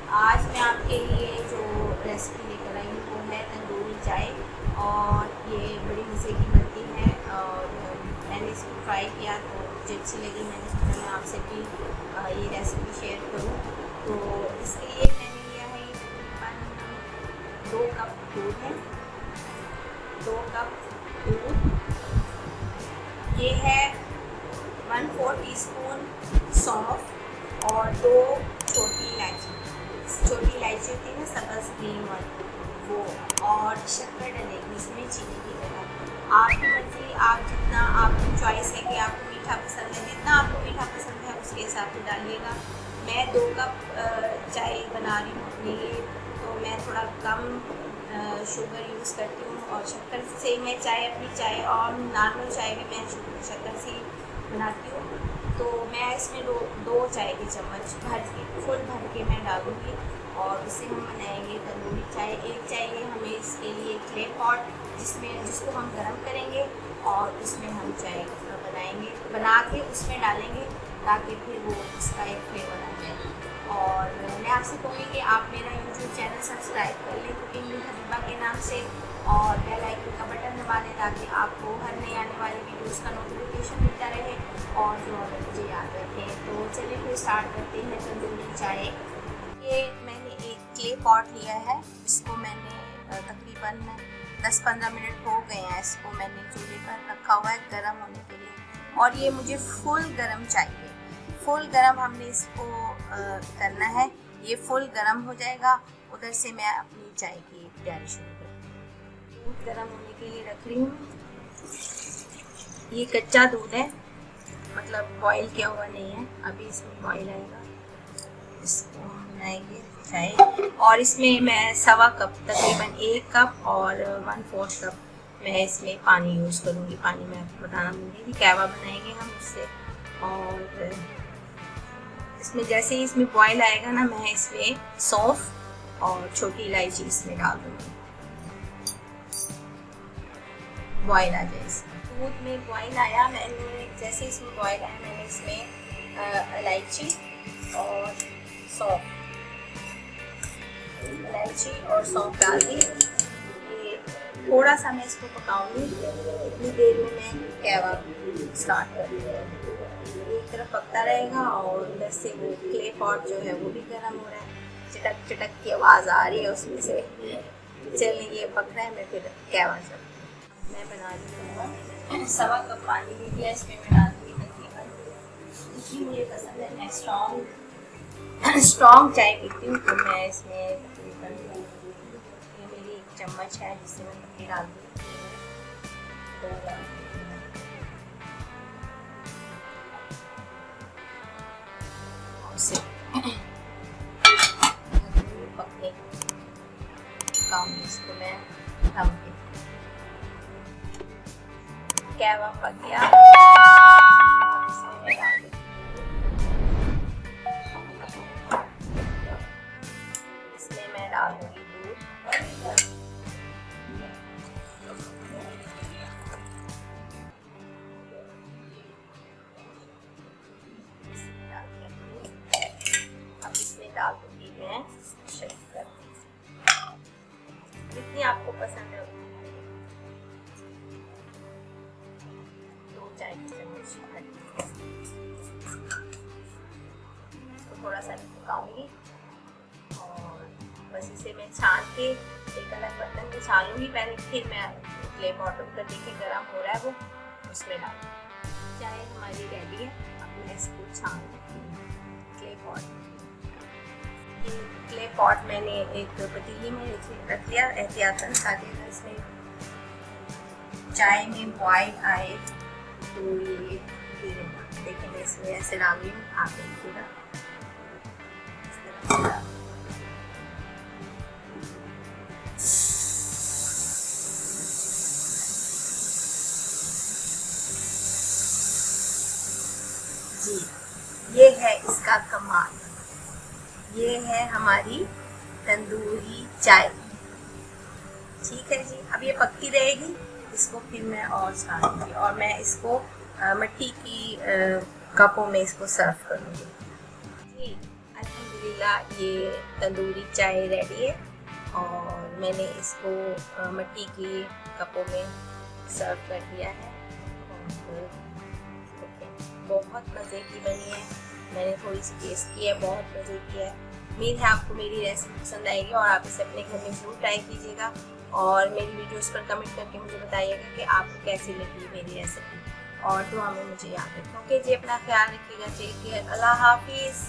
आज मैं आपके लिए जो रेसिपी लेकर आई हूँ वो है तंदूरी चाय, और ये बड़ी मज़े की बनती है। और मैंने इसको ट्राई किया तो मुझे अच्छी लगी। मैंने सोचा मैं आपसे भी ये रेसिपी शेयर करूँ। तो इसके लिए मैंने लिया है ये तकरीबन 2 कप दूध है। 2 कप दूध, ये है 1/4 टीस्पून सौंफ और 2 छोटी इलायची। छोटी इलायची होती है ना, सब्ज़ ग्रीन वाली, वो, और शक्कर डलेगी इसमें चीनी की जगह। आपकी मर्ज़ी, आप जितना आपकी चॉइस है कि आपको मीठा पसंद है, जितना आपको मीठा पसंद है उसके हिसाब से डालिएगा। मैं 2 कप चाय बना रही हूँ अपने लिए, तो मैं थोड़ा कम शुगर यूज़ करती हूँ, और शक्कर से मैं चाय, अपनी चाय और नॉर्मल चाय भी मैं शक्कर से बनाती हूँ। तो मैं इसमें 2 चाय के चम्मच भर के, फुल भर के मैं डालूँगी, और इसे हम बनाएंगे तंदूरी चाय। एक चाहिए हमें इसके लिए क्ले पॉट, जिसको हम गर्म करेंगे और उसमें हम चाय बनाएंगे, बना के उसमें डालेंगे, ताकि फिर वो इसका एक फ्लेवर आ जाए। और मैं आपसे कहूँगी कि आप मेरा यूट्यूब चैनल सब्सक्राइब कर लें कुकिंग विद हबीबा के नाम से, और बेल आइकन का बटन दबा दें, ताकि आपको हर नई आने वाली वीडियोस का नोटिफिकेशन मिलता रहे और जो मुझे याद रखें। तो चलिए फिर स्टार्ट करते हैं तंदूरी चाय। ये मैंने एक क्ले पॉट लिया है, इसको मैंने तकरीबन 10-15 मिनट हो गए हैं, इसको मैंने चूल्हे पर रखा हुआ है गर्म होने के लिए। और ये मुझे फुल गर्म चाहिए, फुल गर्म हमने इसको करना है। ये फुल गर्म हो जाएगा, उधर से मैं अपनी चाय की तैयारी शुरू करती हूँ। दूध गर्म होने के लिए रख रही हूँ। ये कच्चा दूध है, मतलब बॉईल किया हुआ नहीं है, अभी इसमें बॉईल आएगा। इसको हम बनाएंगे चाय, और इसमें मैं 1/2 कप, तकरीबन 1 कप और 1/4 कप मैं इसमें पानी यूज़ करूँगी। पानी मैं आपको बताना भूल गई, कहवा बनाएंगे हम उससे। और इसमें जैसे ही इसमें बॉईल आएगा ना, मैं इसमें सौंफ और छोटी इलायची इसमें डाल दूँगी। बॉईल आ जाए, इसमें दूध में बॉईल आया, मैंने जैसे इसमें बॉईल आया, मैंने इसमें इलायची और सौंफ, डाल दी। ये थोड़ा सा मैं इसको पकाऊंगी, इतनी देर में मैं कहवा स्टार्ट कर दूँगी। एक तरफ पकता रहेगा और उधर से वो क्ले पॉट जो है वो भी गर्म हो रहा है। चटक चटक की आवाज़ आ रही है उसमें से। चलिए ये पक रहा है, मैं फिर कहवा चलती। मैं बना रही हूँ 1/2 कप पानी ले लिया, इसमें मैं डाल दूँगी तकरीबन, जितनी मुझे पसंद है। मैं स्ट्रॉन्ग चाय पीती हूँ, तो मैं इसमें तकरीबन, ये मेरी 1 चम्मच है जिससे मैं पत्ती डाल दूँगी। पकने काम इसको मैं ढक के, कहवा पक गया, इसमें मैं डाल दूंगी दूध। अब इसमें डाल दूंगी मैं शक्कर, जितनी आपको पसंद है उतनी। 2 चाय के चम्मच तो थोड़ा सा पकाऊंगी, और बस इसे मैं छान के एक अलग बर्तन में छानूंगी पहले, फिर मैं क्ले बॉटम कर देखिए गर्म हो रहा है वो, उसमें डालूंगी। चाय हमारी रेडी है, अब मैं इसको छान लेती हूँ क्ले पॉट। क्ले पॉट मैंने एक पतीली में रख लिया एहतियातन, ताकि इसमें चाय में बॉईल आए। तो ये देखिए मैं इसमें ऐसे डाल रही हूँ, आप देखिएगा जी। ये है इसका कमाल, ये है हमारी तंदूरी चाय। ठीक है जी, अब ये पकती रहेगी, इसको फिर मैं और छानूंगी, और मैं इसको मिट्टी की कपों में इसको सर्व करूँगी जी। अल्हम्दुलिल्लाह अल्हम्दुलिल्लाह ये तंदूरी चाय रेडी है और मैंने इसको मिट्टी की कपों में सर्व कर दिया है। और बहुत मज़े की बनी है, मैंने थोड़ी सी टेस्ट की है, बहुत मज़े की है। उम्मीद है आपको मेरी रेसिपी पसंद आएगी और आप इसे अपने घर में ज़रूर ट्राई कीजिएगा और मेरी वीडियोस पर कमेंट करके मुझे बताइएगा कि आपको कैसी लगी मेरी रेसिपी और दुआ में मुझे याद रखना। ओके जी, अपना ख्याल रखिएगा। टेक केयर, अल्लाह हाफिज़।